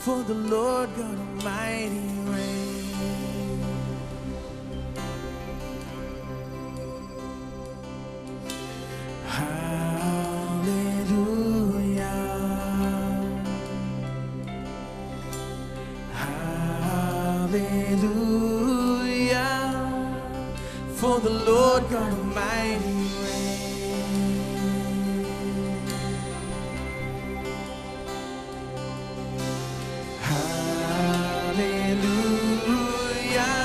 for the Lord God Almighty reigns. Hallelujah, hallelujah, for the Lord God Almighty reigns. Hallelujah,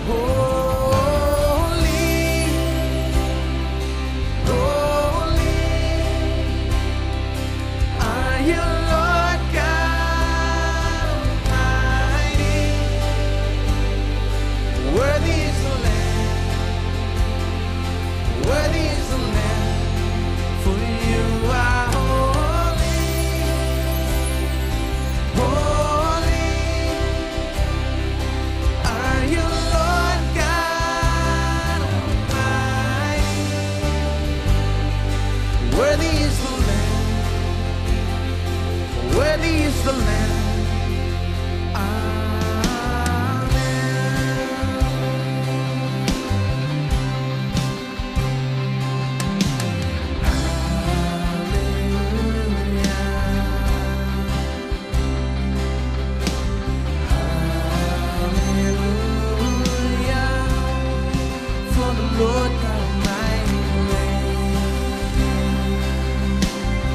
holy, holy are you, Lord God Almighty. Worthy is the Lamb, worthy is the Lamb, for you are holy, holy are you, Lord God Almighty. Worthy is the Lamb, worthy is the Lamb. Lord God Almighty reigns.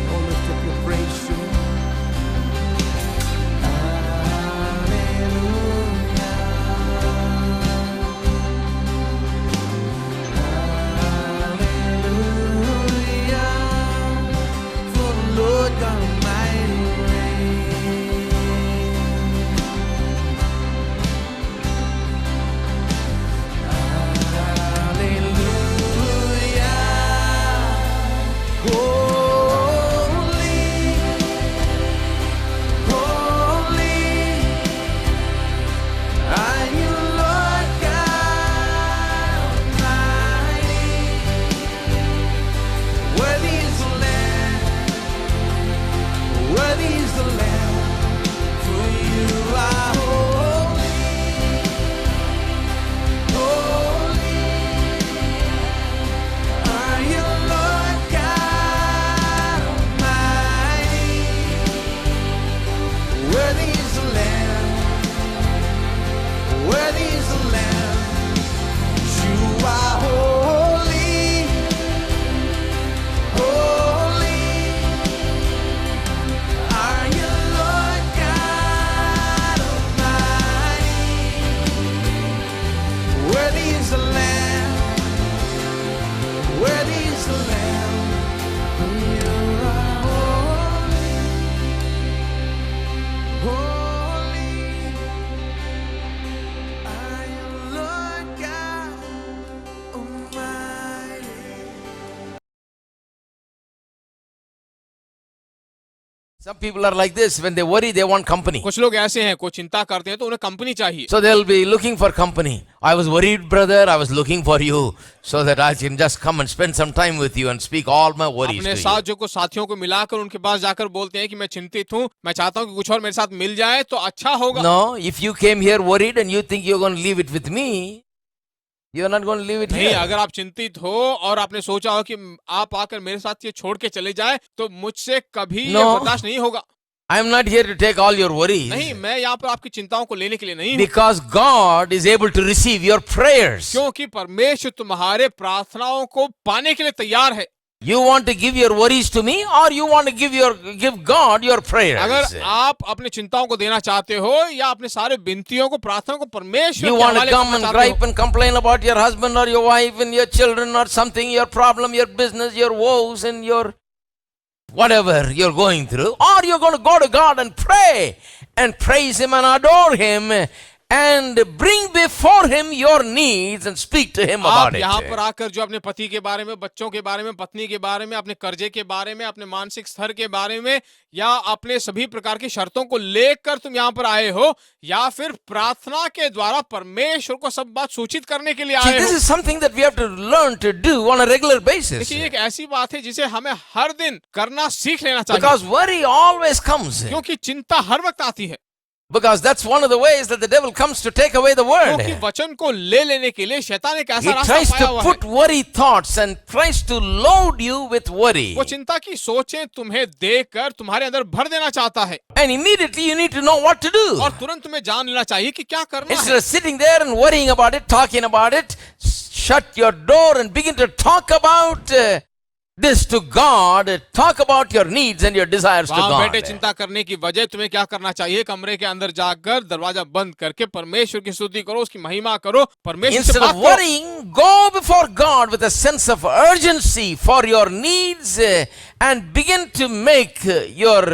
Oh, lift up your praise to Him. Hallelujah, hallelujah, for the Lord God Almighty reigns. Some people are like this. When they worry, they want company. कुछ लोग ऐसे हैं, कोई चिंता करते हैं तो उन्हें कंपनी चाहिए. So they'll be looking for company. I was worried, brother. I was looking for you so that I can just come and spend some time with you and speak all my worries अपने to you. साथ जो को साथियों को मिलाकर उनके पास जाकर बोलते हैं कि मैं चिंतित हूँ, मैं चाहता हूँ कि कुछ और मेरे साथ मिल जाए तो अच्छा होगा. No, if you came here worried and you think you're going to leave it with me, you're not going to leave it नहीं, here. अगर आप चिंतित हो और आपने सोचा हो कि आप आकर मेरे साथ ये छोड़ के चले जाए तो मुझसे कभी ये No. बर्दाश्त नहीं होगा. I'm not here to take all your worries. नहीं, मैं यहाँ पर आपकी चिंताओं को लेने के लिए नहीं हूँ. Because God is able to receive your prayers. क्योंकि परमेश्वर तुम्हारे प्रार्थनाओं को पाने के लिए तैयार है. You want to give your worries to me or you want to give God your prayers? अगर आप अपने चिंताओं को देना चाहते हो या अपने सारे विनतियों को प्रार्थना को परमेश्वर You के want to हवाले come करना and चाहते gripe हो. and complain about your husband or your wife and your children or something, your problem, your business, your woes and your whatever you're going through, or you're going to go to God and pray and praise Him and adore Him and bring before him your needs and speak to him आप about यहाँ it. पर आकर जो अपने पति के बारे में, बच्चों के बारे में, पत्नी के बारे में, अपने कर्जे के बारे में, अपने मानसिक स्तर के बारे में, या अपने सभी प्रकार की शर्तों को लेकर तुम यहाँ पर आए हो, या फिर प्रार्थना के द्वारा परमेश्वर को सब बात सूचित करने के लिए See, आए this हो। is something that we have to learn to do on a regular basis. देखिए, एक ऐसी बात है जिसे हमें हर दिन करना सीख लेना चाहिए, Because worry always comes. क्योंकि चिंता हर वक्त आती है, Because that's one of the ways that the devil comes to take away the क्योंकि word. वचन को ले लेने के लिए शैतान एक He ऐसा रास्ता tries पाया to हुआ है। put worry thoughts and tries to load you with worry. वो चिंता की सोचें तुम्हें देकर तुम्हारे अंदर भर देना चाहता है, And immediately you need to know what to do. और तुरंत तुम्हें जान लेना चाहिए कि क्या करना Instead है। of sitting there and worrying about it, talking about it, shut your door and begin to talk about this to God. Talk about your needs and your desires to वहां God. बैठे चिंता करने की वजह तुम्हें क्या करना चाहिए? कमरे के अंदर जाकर दरवाजा बंद करके परमेश्वर की स्तुति करो, उसकी महिमा करो, परमेश्वर से Instead बात of करो। worrying, go before God with a sense of urgency for your needs and begin to make your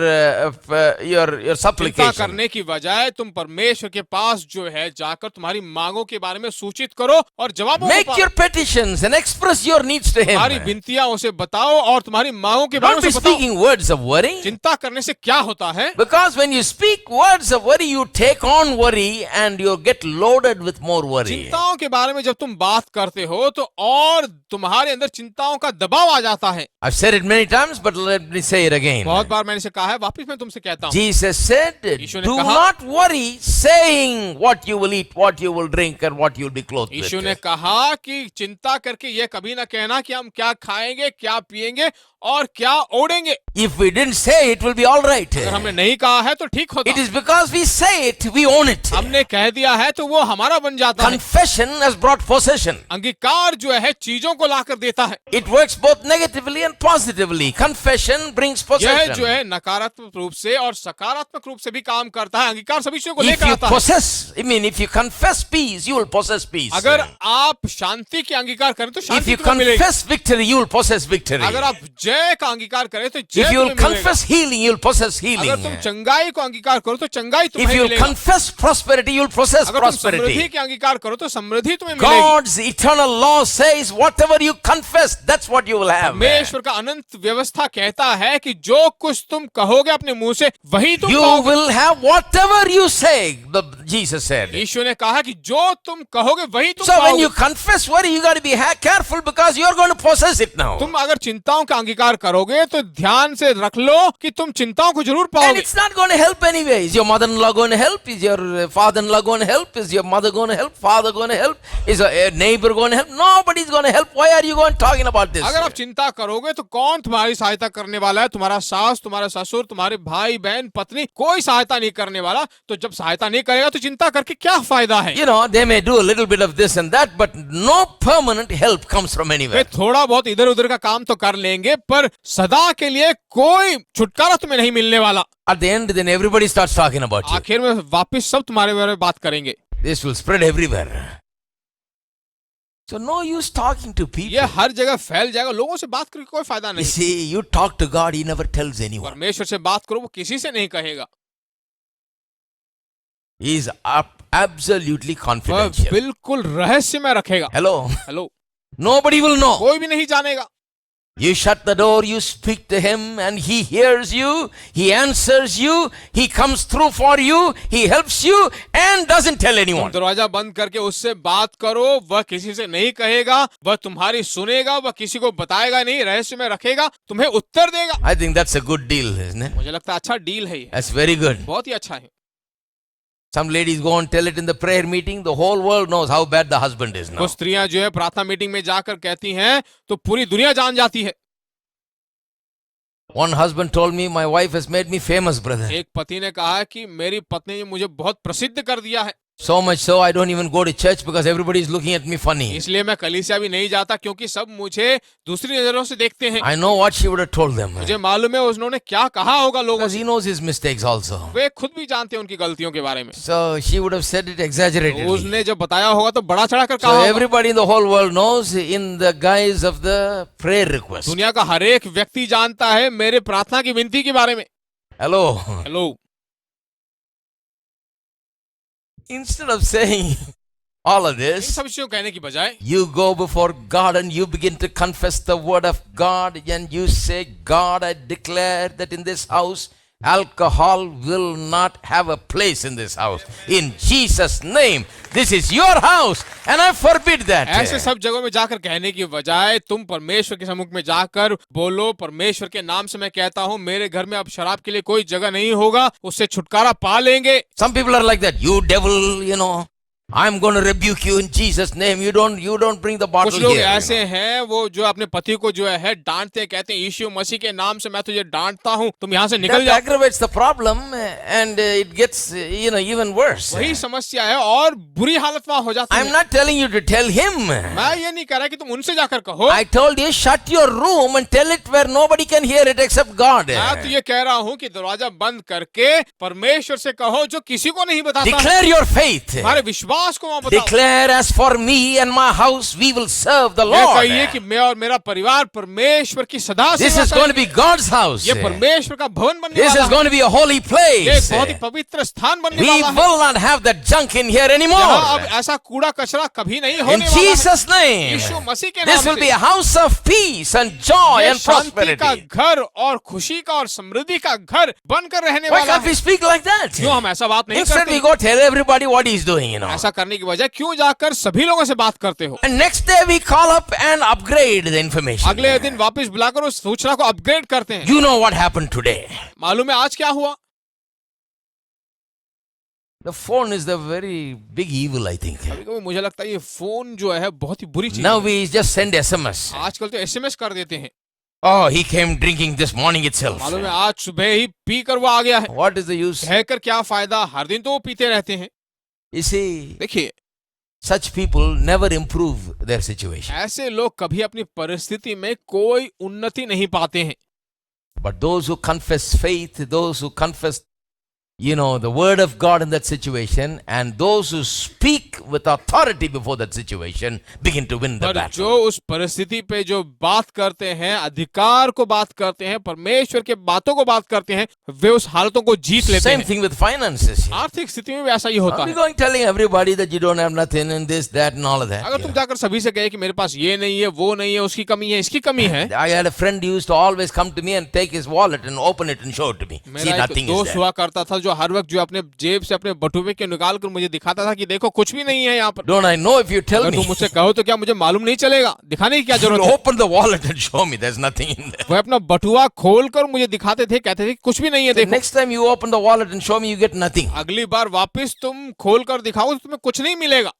चिंता supplication. करने की बजाय तुम परमेश्वर के पास जो है जाकर तुम्हारी मांगों के बारे में सूचित करो और जवाबों Make your petitions and express your needs to तुम्हारी Him. विनतियां उसे बताओ और तुम्हारी मांगों के बारे Don't में be उसे बताओ। speaking words of worry. चिंता करने से क्या होता है? Because when you speak words of worry, you take on worry and you get loaded with more worry. चिंताओं के बारे में जब तुम बात करते हो तो और तुम्हारे अंदर चिंताओं का दबाव आ जाता है। I've said it many times, but let me say it again. बहुत बार मैंने इसे कहा है, वापस मैं तुमसे कहता हूँ। Jesus said, यीशु ने do कहा- not worry saying what you will eat, what you will drink, and what you will be clothed Yeshu with. ने कहा कि चिंता करके ये कभी ना कहना कि हम क्या खाएंगे, क्या पिएंगे और क्या ओढ़ेंगे। If we didn't say it, will be all right. अगर हमने नहीं कहा है तो ठीक होता। It is because we say it, we own it. हमने कह दिया है तो वो हमारा बन जाता है। Confession has brought possession. अंगीकार जो है चीजों को लाकर देता है। It works both negatively and positively. Confession brings यह possession. जो है नकारात्मक रूप से और सकारात्मक रूप से भी काम करता है। अंगीकार सभी चीजों को If लेकर you आता है। possess, I mean, if you confess peace, you will possess peace. अगर आप शांति के अंगीकार करें तो If शांति you तुम्हें मिलेगी। confess victory, you will possess victory. अगर आप जय का अंगीकार करें तो जय If you will तुम्हें मिलेगा। confess healing, you will possess अगर healing. तुम चंगाई को अंगीकार करो तो चंगाई If तुम्हें you will मिलेगा। confess prosperity, you will possess अगर तुम समृद्धि prosperity. के अंगीकार करो तो समृद्धि तुम्हें मिलेगी। God's eternal law says, whatever you confess, that's what you will have. परमेश्वर का अनंत व्यवस्था कहता है कि जो कुछ तुम कहोगे अपने मुंह से वही तुम You पाओगे। will have whatever you say, Jesus said. यीशु ने कहा कि जो तुम कहोगे वही तुम So when you पाओगे। confess worry, you got to be careful because you're going to possess it now. तुम अगर चिंताओं का अंगीकार करोगे तो ध्यान से रख लो कि तुम चिंताओं को जरूर And पाओगे। it's not going to help anyway. Is your mother-in-law going to help? Is your father-in-law going to help? Is your mother going to help? Father going to help? Is a neighbor going to help? Nobody's going to help. Why are you going talking about this? अगर आप चिंता करोगे तो कौन तुम्हारी सहायता करने वाला है? तुम्हारा सास, तुम्हारा ससुर, तुम्हारे भाई बहन, पत्नी, कोई सहायता नहीं करने वाला। तो जब सहायता नहीं करेगा तो चिंता करके क्या फायदा है? You know, they may do a little bit of this and that, but no permanent help comes from way anywhere. थोड़ा बहुत इधर उधर का काम तो कर लेंगे पर सदा के लिए कोई छुटकारा तुम्हें नहीं मिलने वाला। At the end, then everybody starts talking about you. आखिर में वापस सब तुम्हारे बारे में बात करेंगे। This will spread everywhere. So no use talking to people. ये हर जगह फैल जाएगा। लोगों से बात करके कोई फायदा You नहीं। see, you talk to God, He never tells anyone. परमेश्वर से बात करो, वो किसी से नहीं कहेगा। He is absolutely वह confidential. बिल्कुल रहस्य में रखेगा। Hello? Hello, Nobody will know. कोई भी नहीं जानेगा। You shut the door, you speak to Him, and He hears you, He answers you, He comes through for you, He helps you, and doesn't tell तुम anyone. दरवाजा बंद करके उससे बात करो, वह किसी से नहीं कहेगा, वह तुम्हारी सुनेगा, वह किसी को बताएगा नहीं, रहस्य में रखेगा, तुम्हें उत्तर देगा। I think that's a good deal, isn't it? मुझे लगता है अच्छा डील है ये, That's very good. बहुत ही अच्छा है। Some ladies go and tell it in the prayer meeting, the whole world knows how bad the husband is now. कुछ स्त्रियां जो है प्रार्थना मीटिंग में जाकर कहती हैं तो पूरी दुनिया जान जाती है। One husband told me, my wife has made me famous, brother. एक पति ने कहा कि मेरी पत्नी ने मुझे बहुत प्रसिद्ध कर दिया है, So much so, I don't even go to church because everybody is looking at me funny. इसलिए मैं कलीसिया भी नहीं जाता क्योंकि सब मुझे दूसरी नजरों से देखते हैं। I know what she would have told them. मुझे मालूम है उन्होंने क्या कहा होगा लोगों Because से। he knows his mistakes also. वे खुद भी जानते हैं उनकी गलतियों के बारे में। So she would have said it exaggeratedly. उसने जब बताया होगा तो बड़ा चढ़ा कर So कहा होगा। everybody in the whole world knows in the guise of the prayer request. दुनिया का हर एक व्यक्ति जानता है मेरे प्रार्थना की विनती के बारे में। Hello. Hello, Instead of saying all of in this, सब चीजों को कहने की बजाय you go before God and you begin to confess the word of God and you say, God, I declare that in this house, alcohol will not have a place in this house. In Jesus' name, this is your house and I forbid that. ऐसे सब जगहों में जाकर कहने की बजाय तुम परमेश्वर के सम्मुख में जाकर बोलो, परमेश्वर के नाम से मैं कहता हूँ मेरे घर में अब शराब के लिए कोई जगह नहीं होगा, उससे छुटकारा पा लेंगे। Some people are like that. You devil, you know, I'm going to rebuke you in Jesus' name. You don't bring the bottle कुछ लोग here. ऐसे हैं वो जो अपने पति को जो है डांटते हैं, कहते हैं यीशु मसीह के नाम से मैं तुझे डांटता हूँ, तुम यहाँ से निकल That जाओ। aggravates the problem and it gets, even worse. वही समस्या है और बुरी हालत वहाँ हो जाती I'm है। not telling you to tell him. मैं ये नहीं कह रहा कि तुम उनसे जाकर कहो। I told you, shut your room and tell it where nobody can hear it except God. मैं तो ये कह रहा हूँ कि दरवाजा बंद करके परमेश्वर से कहो जो किसी को नहीं बताता। Declare your faith. हमारे विश्वास को वहाँ बताओ। Declare, as for me and my house, we will serve the ये Lord. कहिए कि मैं और मेरा परिवार परमेश्वर की सदा This सेवा is going to करेंगे। be God's house. ये परमेश्वर का भवन बनने This वाला is है। going to be a holy ये place. बहुत ही पवित्र स्थान बनने We वाला है। will not have that junk in here यहाँ anymore. अब ऐसा कूड़ा कचरा कभी नहीं In होने वाला है। Jesus' name, यीशु मसीह के this नाम will be से a house of peace and joy ये and शांति का prosperity. घर और खुशी का और समृद्धि का घर बनकर रहने Why वाला can't है। we speak like that? क्यों हम ऐसा बात नहीं Instead, करते? we go tell everybody what he's doing, ऐसा करने की बजाय क्यों जाकर सभी लोगों से बात करते हो? And next day we call up and upgrade the information. अगले दिन वापस बुलाकर उस सूचना को अपग्रेड करते हैं। You know what happened today. मालूम है आज क्या हुआ? The phone is the very big evil, I think. कभी-कभी मुझे लगता है ये फोन जो है बहुत ही बुरी चीज Now है। we just send SMS. आजकल तो एसएमएस कर देते हैं। Oh, he came drinking this morning itself. मालूम है आज सुबह ही पी कर वो आ गया है। What is the use? कहकर क्या फायदा, हर दिन तो वो पीते रहते हैं। You see, देखिए such people never improve their situation. ऐसे लोग कभी अपनी परिस्थिति में कोई उन्नति नहीं पाते हैं। But those who confess faith, those who confess, the word of God in that situation, and those who speak with authority before that situation begin to win the पर battle. जो उस परिस्थिति पे जो बात करते हैं, अधिकार को बात करते हैं, परमेश्वर के बातों को बात करते हैं, वे उस हालतों को जीत लेते Same हैं। thing with finances. आर्थिक स्थिति में भी ऐसा ही होता Are we है। going telling everybody that you don't have nothing and this, that, and all of that? अगर तुम जाकर सभी से कहे कि मेरे पास ये नहीं है, वो नहीं है, उसकी कमी है, इसकी कमी है। I had a friend who used to always come to me and take his wallet and open it and show it to me. See, मेरा एक nothing is दोस्त there. हुआ करता था जो हर वक्त जो अपने जेब से अपने बटुए के निकाल कर मुझे दिखाता था कि देखो कुछ भी नहीं है यहाँ पर। Don't I know if you tell अगर me? तुम मुझसे कहो तो क्या मुझे मालूम नहीं चलेगा? दिखाने की क्या You जरूरत है? open the wallet and show me. There's nothing in there. वह अपना बटुआ खोल कर मुझे दिखाते थे, कहते थे कुछ भी नहीं है। The देखो next time you open the wallet and show me, you get nothing. अगली बार वापस तुम खोल कर दिखाओ तो तुम्हें कुछ नहीं मिलेगा।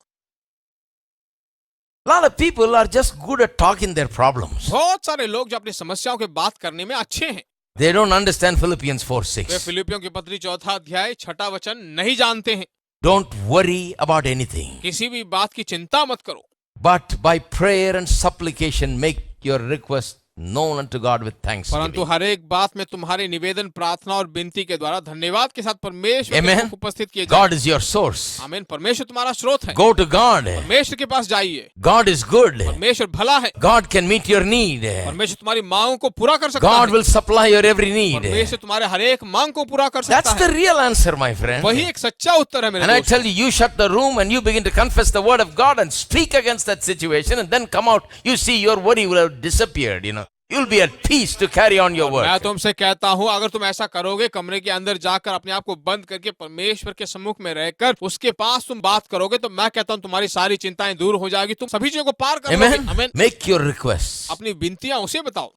A lot of people are just good at talking their problems. बहुत सारे लोग जो अपनी समस्याओं के बात करने में अच्छे हैं, They don't understand Philippians वे 4:6. फिलिपियों की पत्री 4 अध्याय 6 वचन नहीं जानते हैं। Don't worry about anything, किसी भी बात की चिंता मत करो, but by prayer and supplication make your request known unto God with thanksgiving. परंतु हर एक बात में तुम्हारे निवेदन, प्रार्थना और विनती के द्वारा धन्यवाद के साथ परमेश्वर के Amen. सम्मुख उपस्थित किए जाए। God is your source. आमीन। परमेश्वर तुम्हारा स्रोत है। Go to God. परमेश्वर के पास जाइए। God is good. परमेश्वर भला है। God can meet your need. परमेश्वर तुम्हारी मांगों को पूरा कर सकता God है। will supply your every need. परमेश्वर तुम्हारे हर एक मांग को पूरा कर सकता That's the है। real answer, my friend. वही एक सच्चा उत्तर है मेरे And I दोस्त। tell you, you shut the room and you begin to confess the word of God and speak against that situation and then come out. You see, your worry will have disappeared, You'll be at peace to carry on your मैं work. तुमसे कहता हूँ अगर तुम ऐसा करोगे, कमरे के अंदर जाकर अपने आप को बंद करके परमेश्वर के सम्मुख में रहकर उसके पास तुम बात करोगे, तो मैं कहता हूँ तुम्हारी सारी चिंताएं दूर हो जाएगी, तुम सभी चीजों को पार कर लोगे। Amen. आमीन। Make your requests. अपनी विनतियां उसे बताओ,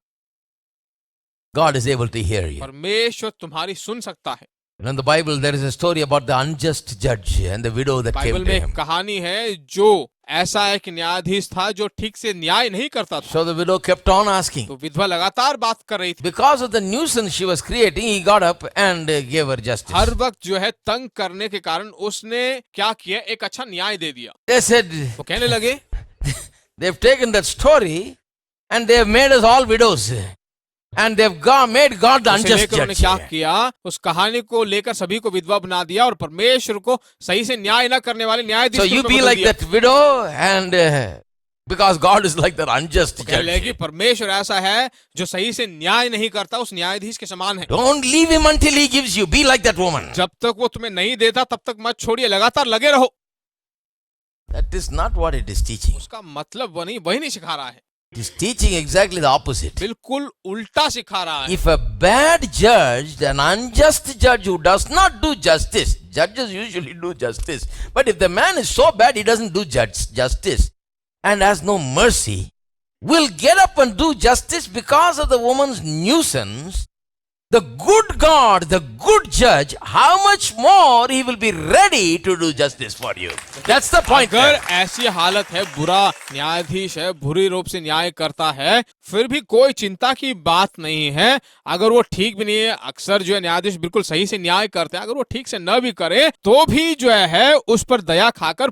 God is able to hear you. परमेश्वर तुम्हारी सुन सकता है। In the Bible, there is a story about the unjust judge and the widow that Bible came में to एक him. कहानी है जो ऐसा एक न्यायाधीश था जो ठीक से न्याय नहीं करता था। So the widow kept on asking. तो विधवा लगातार बात कर रही थी। Because of the nuisance she was creating, he got up and gave her justice. हर वक्त जो है तंग करने के कारण उसने क्या किया, एक अच्छा न्याय दे दिया। They said, वो कहने लगे they've taken that story and they've made us all widows. And they've made God the उसे unjust लेकर उन्होंने judge. क्या किया, उस कहानी को लेकर सभी को विधवा बना दिया और परमेश्वर को सही से न्याय न करने वाले न्यायाधीश So के you रूप में be बदल like दिया। that widow and Because God is like that unjust कह ले कि judge. परमेश्वर ऐसा है जो सही से न्याय नहीं करता, उस न्यायाधीश के समान है। Don't leave him until he gives you. Be like that woman. जब तक वो तुम्हें नहीं देता तब तक मत छोड़िए, लगातार लगे रहो। That is not what it is teaching. उसका मतलब वही नहीं सिखा रहा है, It is teaching exactly the opposite. बिल्कुल उल्टा सिखा रहा है। If a bad judge, an unjust judge who does not do justice, judges usually do justice, but if the man is so bad he doesn't do justice and has no mercy, will get up and do justice because of the woman's nuisance, the good God, the good judge, how much more he will be ready to do justice for you. That's the point. अगर there. ऐसी हालत है, बुरा न्यायाधीश है, बुरी रूप से न्याय करता है, फिर भी कोई चिंता की बात नहीं है। अगर वो ठीक भी नहीं है, अक्सर जो है न्यायाधीश बिल्कुल सही से न्याय करते हैं, अगर वो ठीक से न भी करे तो भी जो है उस पर दया खाकर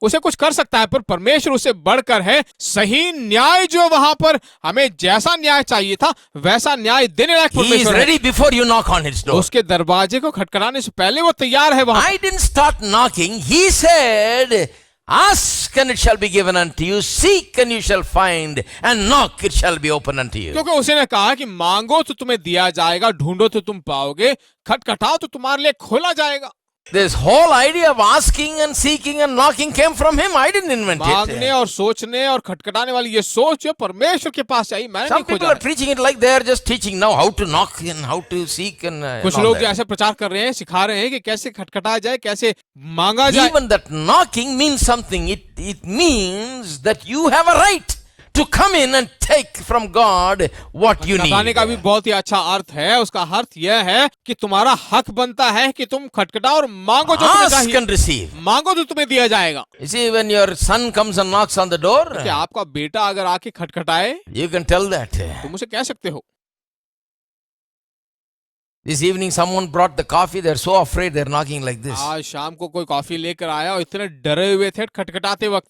उसे कुछ कर सकता है, पर परमेश्वर उससे बढ़कर है। सही न्याय जो वहां पर हमें जैसा न्याय चाहिए था वैसा न्याय देने लायक He is परमेश्वर है। ready before you knock on his door. उसके दरवाजे को खटखटाने से पहले वो तैयार है वहां। I didn't start knocking. He said, ask and it shall be given unto you, seek and you shall find, and knock it shall be open unto you. क्योंकि उसने कहा कि मांगो तो तुम्हें दिया जाएगा, ढूंढो तो तुम पाओगे, खटखटाओ तो तुम्हारे लिए खोला जाएगा। This whole idea of asking and seeking and knocking came from him. I didn't invent मांगने it. और सोचने और खटखटाने वाली ये सोच जो परमेश्वर के पास आई, मैंने Some नहीं people खोजा are preaching it like they are just teaching now how to knock and how to seek and कुछ all लोग that. ऐसे प्रचार कर रहे हैं, सिखा रहे हैं कि कैसे खटखटाया जाए, कैसे मांगा जाए। Even that knocking means something. It means that you have a right to come in and take from God what you खटखटाने need. का भी बहुत ही अच्छा अर्थ है। उसका अर्थ यह है कि तुम्हारा हक बनता है कि तुम खटखटाओ और मांगो जो तुम्हें Ask चाहिए, and receive. मांगो तो तुम्हें दिया जाएगा। You see, when your son comes and knocks on the door, कि आपका बेटा अगर आके खटखटाए you can tell that. तुम उसे कह सकते हो। This evening, someone brought the coffee. They're so afraid they're knocking like this. आज शाम को कोई कॉफी लेकर आया और इतने डरे हुए थे खटखटाते वक्त।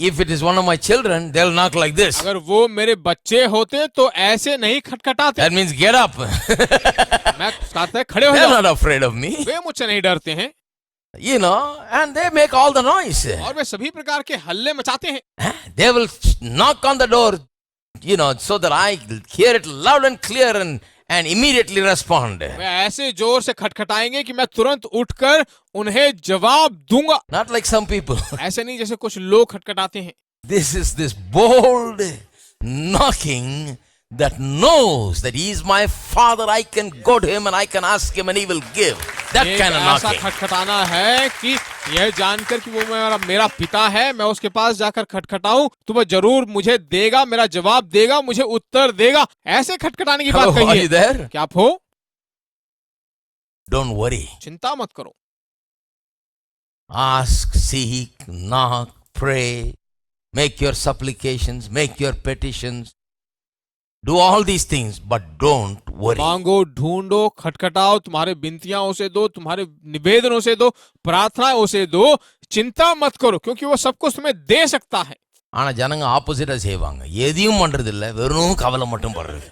If it is one of my children, they'll knock like this. अगर वो मेरे बच्चे होते तो ऐसे नहीं खटखटाते। That means get up. मैं कहता है खड़े हो They're जाओ, not afraid of me. वे मुझसे नहीं डरते हैं You know, and they make all the noise. और वे सभी प्रकार के हल्ले मचाते हैं। They will knock on the door, you know, so that I hear it loud and clear and immediately respond. वे ऐसे जोर से खटखटाएंगे कि मैं तुरंत उठकर उन्हें जवाब दूंगा। Not like some people. ऐसे नहीं जैसे कुछ लोग खटखटाते हैं। This is this bold knocking that knows that he is my father. I can go to him and I can ask him and he will give. That एक kind of ऐसा knocking. खटखटाना है कि यह जानकर कि वो मेरा पिता है, मैं उसके पास जाकर खटखटाऊं तो वह जरूर मुझे देगा, मेरा जवाब देगा, मुझे उत्तर देगा। ऐसे खटखटाने की बात Hello, are कही you है। there? क्या आप हो? Don't worry. चिंता मत करो। Ask, seek, knock, pray, make your supplications, make your petitions. Do all these things, but don't worry. मांगो, ढूंढो, खटखटाओ, तुम्हारे बिनतियां उसे दो, तुम्हारे निवेदन उसे दो, प्रार्थना उसे दो, चिंता मत करो क्योंकि वो सब कुछ तुम्हें दे सकता है। ஆனா ஜனங்க ஆப்போசிட்டா செய்வாங்க. எதையும் பண்றது இல்ல, வெறும் கவலை மட்டும் படுறது.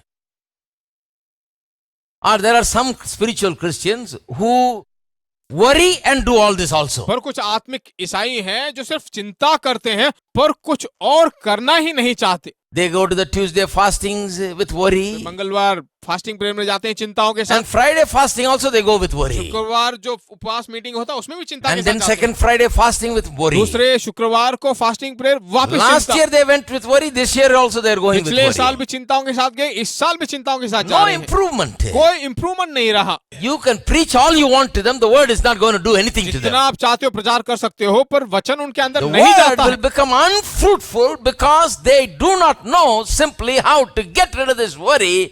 Or there are some spiritual Christians who worry and do all this also. पर कुछ आत्मिक ईसाई हैं जो सिर्फ चिंता करते हैं पर कुछ और करना ही नहीं चाहते। They go to the Tuesday fastings with worry. मंगलवार फास्टिंग प्रेयर में जाते हैं चिंताओं के साथ। And Friday fasting also they go with worry. शुक्रवार जो उपवास मीटिंग होता है उसमें भी चिंता के And साथ then जाते हैं। second Friday fasting with worry. दूसरे शुक्रवार को फास्टिंग प्रेयर वापस Last चिंता। year they went with worry. This year also they are going with पिछले साल worry. भी चिंताओं के साथ गए, इस साल भी चिंताओं के साथ जा No रहे हैं। improvement. कोई इम्प्रूवमेंट नहीं रहा। You can preach all you want to them. The word is not going to do anything to जितना them. आप चाहते हो प्रचार कर सकते हो पर वचन उनके अंदर The नहीं word जाता will है। become unfruitful because they do not know simply how to get rid of this worry,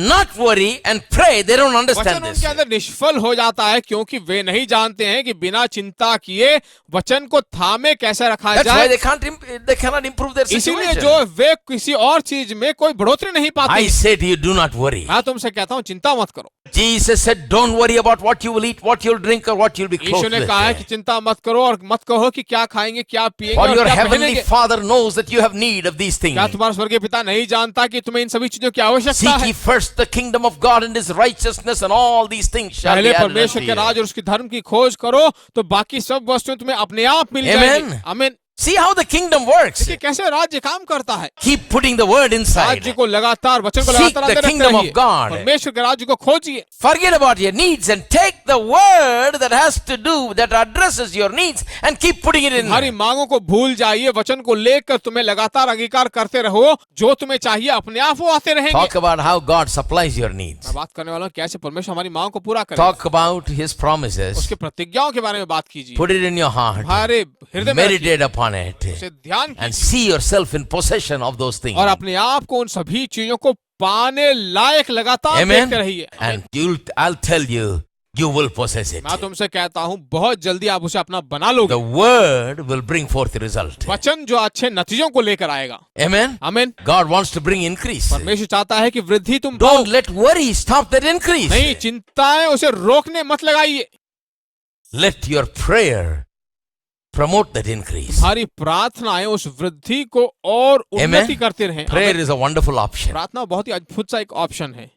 not worry and pray. They don't understand वचन this. उनके अंदर निष्फल हो जाता है क्योंकि वे नहीं जानते हैं कि बिना चिंता किए वचन को थामे कैसे रखा That's why जाए। they cannot improve their इसीलिए situation. जो वे किसी और चीज में कोई बढ़ोतरी नहीं पाते। I say to you, do not worry. मैं तुमसे कहता हूँ चिंता मत करो। Jesus said, don't worry about what you will eat, what you'll drink or what you'll be Yeshu clothed ने with. कहा है कि चिंता मत करो और मत कहो कि क्या खाएंगे, क्या पिएंगे For और your क्या heavenly पहनेंगे। Father knows that you have need of these things. क्या तुम्हारा स्वर्गीय पिता नहीं जानता कि तुम्हें इन सभी चीजों की आवश्यकता Seek है? ye first the kingdom of God and his righteousness and all these things shall be पहले added परमेश्वर unto के you. राज और उसके धर्म की खोज करो तो बाकी सब वस्तुएं तुम्हें अपने आप मिल Amen. जाएंगी। आमीन। See how the kingdom works. देखिए कैसे राज्य काम करता है। Keep putting the word inside. राज्य को लगातार, वचन को Seek लगातार the अंदर kingdom रखते of रहिए। God. परमेश्वर के राज्य को खोजिए। Forget about your needs and take the word that has to do, that addresses your needs, and keep putting it in. तुम्हारी मांगों को भूल जाइए, वचन को लेकर तुम्हें लगातार अंगीकार करते रहो। जो तुम्हें चाहिए अपने आप वो आते रहेंगे। Talk about how God supplies your needs. मैं बात करने वाला हूँ कैसे परमेश्वर हमारी मांगों को पूरा करे। Talk about His promises. उसके प्रतिज्ञाओं के बारे में बात कीजिए। Put it in your heart. हमारे हृदय में रखिए, Meditate upon it. उसे ध्यान And कीजिए see yourself in possession of those things. और अपने आप को उन सभी चीजों को पाने लायक लगातार Amen. देखते रहिए। And I'll tell you, you will possess it. मैं तुमसे कहता हूँ बहुत जल्दी आप उसे अपना बना लोगे। The word will bring forth the result. वचन जो अच्छे नतीजों को लेकर आएगा। Amen. आमीन। God wants to bring increase. परमेश्वर चाहता है कि वृद्धि तुम पाओ। Don't let worry stop that increase. नहीं, चिंताएं उसे रोकने मत लगाइए। Let your prayer promote that increase. तुम्हारी प्रार्थनाएं उस वृद्धि को और उन्नति करते रहें। Prayer आमीन। is a wonderful option. प्रार्थना बहुत ही अद्भुत सा एक ऑप्शन है।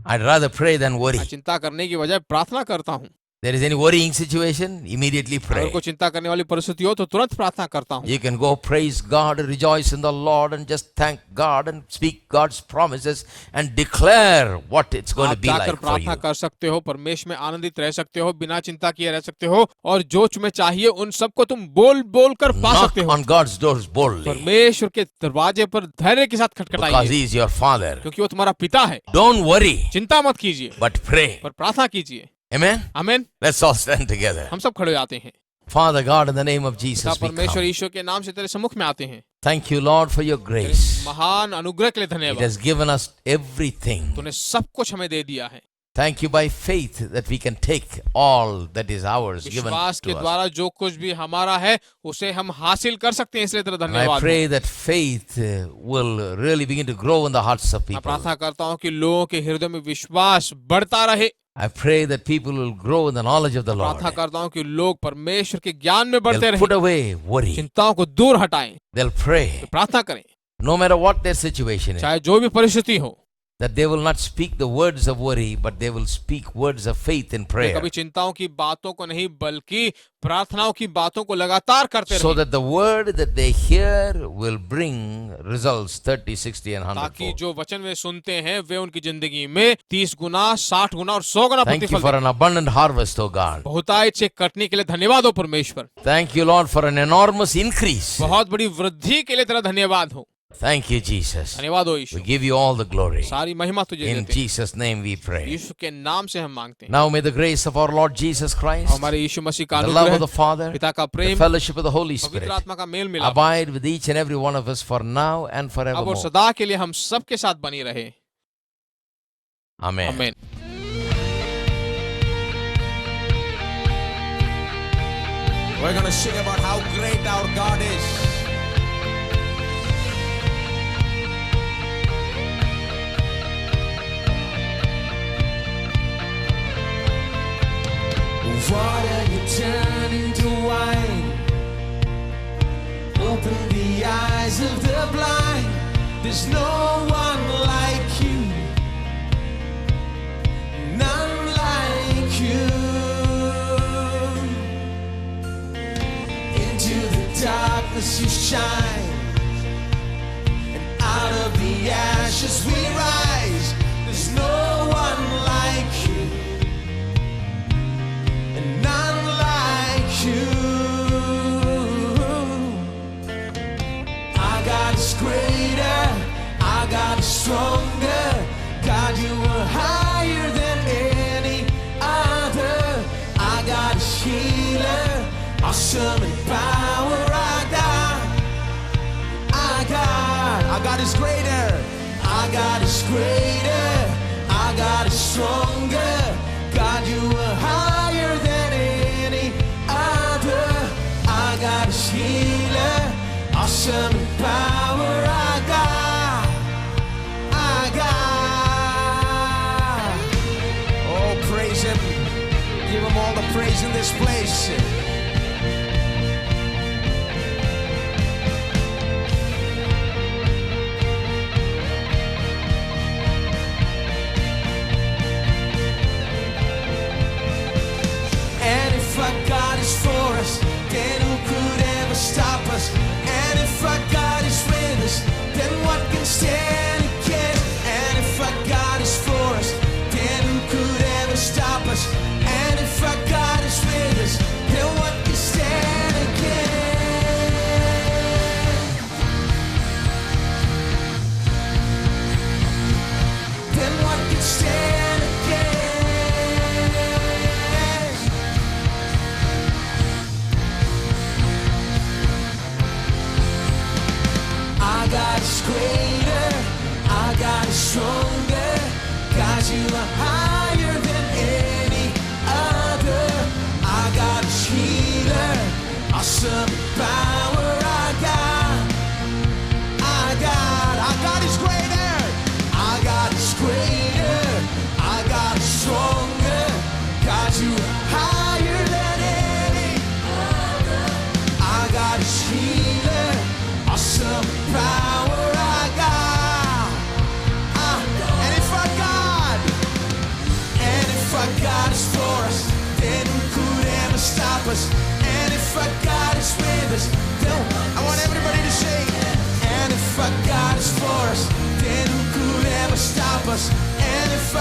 I'd rather pray than worry. मैं चिंता करने की बजाय प्रार्थना करता हूँ। There is any worrying situation, immediately अगर pray. कोई चिंता करने वाली परिस्थिति हो तो तुरंत प्रार्थना करता हूँ। You can go praise God, rejoice in the Lord, and just thank God and speak God's promises and declare what it's going to आप be जाकर like for प्रार्थना you. कर सकते हो, परमेश्वर में आनंदित रह सकते हो, बिना चिंता किए रह सकते हो और जो तुम्हें चाहिए उन सबको तुम बोल बोल कर पा Knock सकते हो। on God's doors boldly परमेश्वर के दरवाजे पर धैर्य के साथ because खटखटाइए He is your Father. क्योंकि वो तुम्हारा पिता है। Don't worry, चिंता मत कीजिए but pray. पर प्रार्थना कीजिए। Amen? आमीन। Let's all stand together. हम सब खड़े आते हैं। Father God, in the name of पिता Jesus, we परमेश्वर come. ईश्वर के नाम से तेरे सम्मुख में आते हैं। Thank you, Lord, for your तेरे grace. महान अनुग्रह के लिए It धन्यवाद। has given us everything. तूने सब कुछ हमें दे दिया है। Thank you by faith that we can take all that is ours given विश्वास के to us. द्वारा जो कुछ भी हमारा है उसे हम हासिल कर सकते हैं, इसलिए तेरा And I धन्यवाद। pray that faith will really begin to grow in the hearts of मैं people. प्रार्थना करता हूँ कि लोगों के हृदय में विश्वास बढ़ता रहे। I pray that people will grow in the knowledge of the Lord. प्रार्थना करता हूँ कि लोग परमेश्वर के ज्ञान में बढ़ते They'll put रहें, away worry. चिंताओं को दूर हटाएं, They'll pray, प्रार्थना करें no matter what their situation is, चाहे जो भी परिस्थिति हो। that they will not speak the words of worry, but they will speak words of faith in way prayer. कभी चिंताओं की बातों को नहीं बल्कि प्रार्थनाओं की बातों को लगातार करते So रहें, that the word that they hear will bring results 30, 60 and 100 ताकि fold. जो वचन वे सुनते हैं वे उनकी जिंदगी में 30 गुना, 60 गुना और 100 गुना Thank you प्रतिफल for दें। an abundant harvest, O God. बहुतायत से कटने के लिए धन्यवाद हो परमेश्वर। Thank you, Lord, for an enormous increase. बहुत बड़ी वृद्धि के लिए तेरा धन्यवाद हो। Thank you, Jesus. धन्यवाद हो We Yeshu. give you all the glory. सारी महिमा तुझे In देते हैं। Jesus' name we pray. यीशु के नाम से हम मांगते हैं। Now may the grace of our Lord Jesus Christ, हमारे यीशु मसीह का the love of अनुग्रह, the Father, पिता का the Prem, fellowship of the Holy पवित्र Spirit आत्मा का मेल मिलाप abide with each and every one of us for now and अब और forevermore. सदा के लिए हम सब के साथ बनी रहे। Amen. आमीन। We're going to sing about how great our God is. Water you turn into wine. Open the eyes of the blind. There's no one like you. None like you. Into the darkness you shine, and out of the ashes we rise. There's no one like you, and none like you. Our God is greater, our God is stronger. God, you are higher than any other. Our God is healer, awesome in power. Our God is greater. Our God is greater. Our God is stronger. God, you are higher than any other. Our God is healer, awesome in power. Our God, our God. Oh, praise Him. Give Him all the praise in this place. And if our God is for us, then who could ever stop you are higher than any other. I got a healer, awesome power. I got is greater. I got is greater. I got is stronger. God, you are higher than any other. I got is healer, awesome power. I got. And if our God is for us, then who could ever stop us? And if our God is with us, then I want everybody to say. And if our God is for us, then who could ever stop us? And if